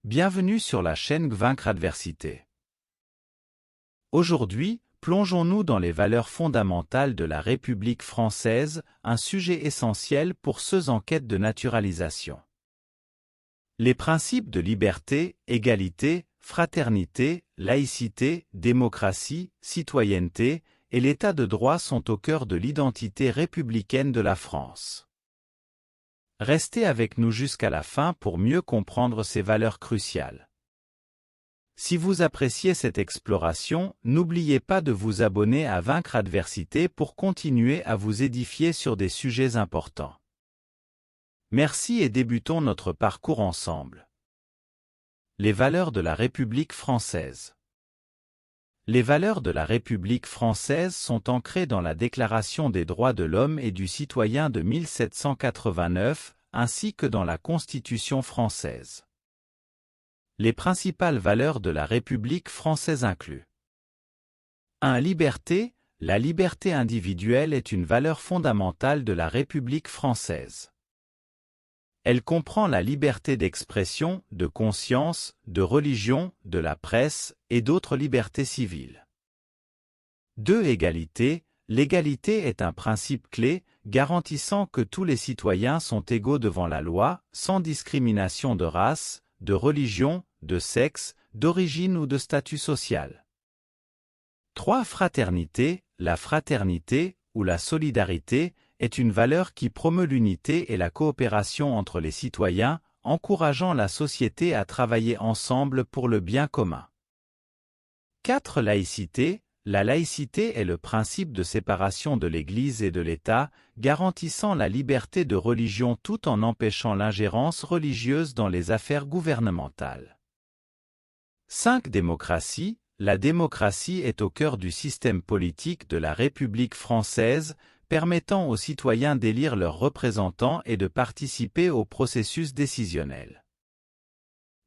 Bienvenue sur la chaîne Vaincre Adversité. Aujourd'hui, plongeons-nous dans les valeurs fondamentales de la République française, un sujet essentiel pour ceux en quête de naturalisation. Les principes de liberté, égalité, fraternité, laïcité, démocratie, citoyenneté et l'état de droit sont au cœur de l'identité républicaine de la France. Restez avec nous jusqu'à la fin pour mieux comprendre ces valeurs cruciales. Si vous appréciez cette exploration, n'oubliez pas de vous abonner à Vaincre Adversité pour continuer à vous édifier sur des sujets importants. Merci et débutons notre parcours ensemble. Les valeurs de la République française. Les valeurs de la République française sont ancrées dans la Déclaration des droits de l'homme et du citoyen de 1789, ainsi que dans la Constitution française. Les principales valeurs de la République française incluent 1. Liberté. La liberté individuelle est une valeur fondamentale de la République française. Elle comprend la liberté d'expression, de conscience, de religion, de la presse et d'autres libertés civiles. 2. Égalité. L'égalité est un principe clé, garantissant que tous les citoyens sont égaux devant la loi, sans discrimination de race, de religion, de sexe, d'origine ou de statut social. 3. Fraternité. La fraternité, ou la solidarité, est une valeur qui promeut l'unité et la coopération entre les citoyens, encourageant la société à travailler ensemble pour le bien commun. 4. Laïcité. La laïcité est le principe de séparation de l'Église et de l'État, garantissant la liberté de religion tout en empêchant l'ingérence religieuse dans les affaires gouvernementales. 5. Démocratie. La démocratie est au cœur du système politique de la République française, permettant aux citoyens d'élire leurs représentants et de participer au processus décisionnel.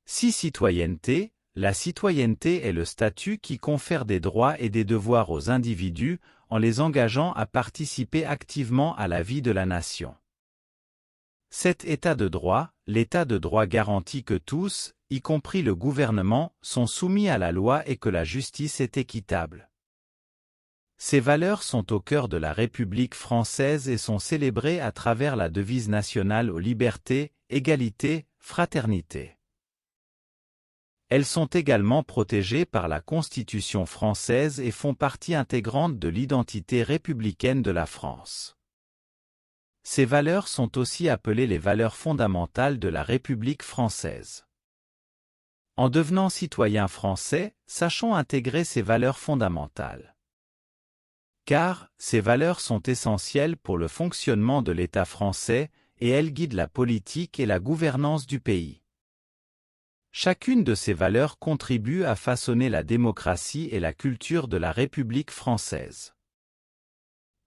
6. Citoyenneté. La citoyenneté est le statut qui confère des droits et des devoirs aux individus, en les engageant à participer activement à la vie de la nation. 7. État de droit. L'état de droit garantit que tous, y compris le gouvernement, sont soumis à la loi et que la justice est équitable. Ces valeurs sont au cœur de la République française et sont célébrées à travers la devise nationale aux libertés, égalité, fraternité. Elles sont également protégées par la Constitution française et font partie intégrante de l'identité républicaine de la France. Ces valeurs sont aussi appelées les valeurs fondamentales de la République française. En devenant citoyens français, sachons intégrer ces valeurs fondamentales. Car, ces valeurs sont essentielles pour le fonctionnement de l'État français et elles guident la politique et la gouvernance du pays. Chacune de ces valeurs contribue à façonner la démocratie et la culture de la République française.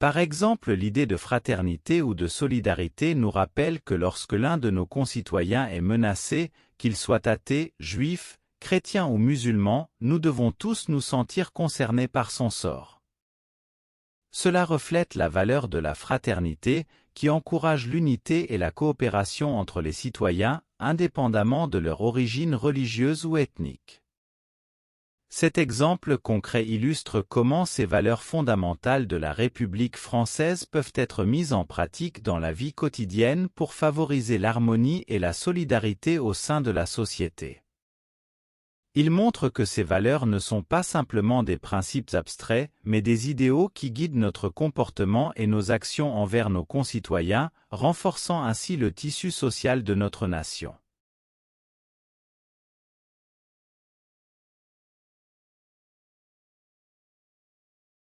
Par exemple, l'idée de fraternité ou de solidarité nous rappelle que lorsque l'un de nos concitoyens est menacé, qu'il soit athée, juif, chrétien ou musulman, nous devons tous nous sentir concernés par son sort. Cela reflète la valeur de la fraternité, qui encourage l'unité et la coopération entre les citoyens, indépendamment de leur origine religieuse ou ethnique. Cet exemple concret illustre comment ces valeurs fondamentales de la République française peuvent être mises en pratique dans la vie quotidienne pour favoriser l'harmonie et la solidarité au sein de la société. Il montre que ces valeurs ne sont pas simplement des principes abstraits, mais des idéaux qui guident notre comportement et nos actions envers nos concitoyens, renforçant ainsi le tissu social de notre nation.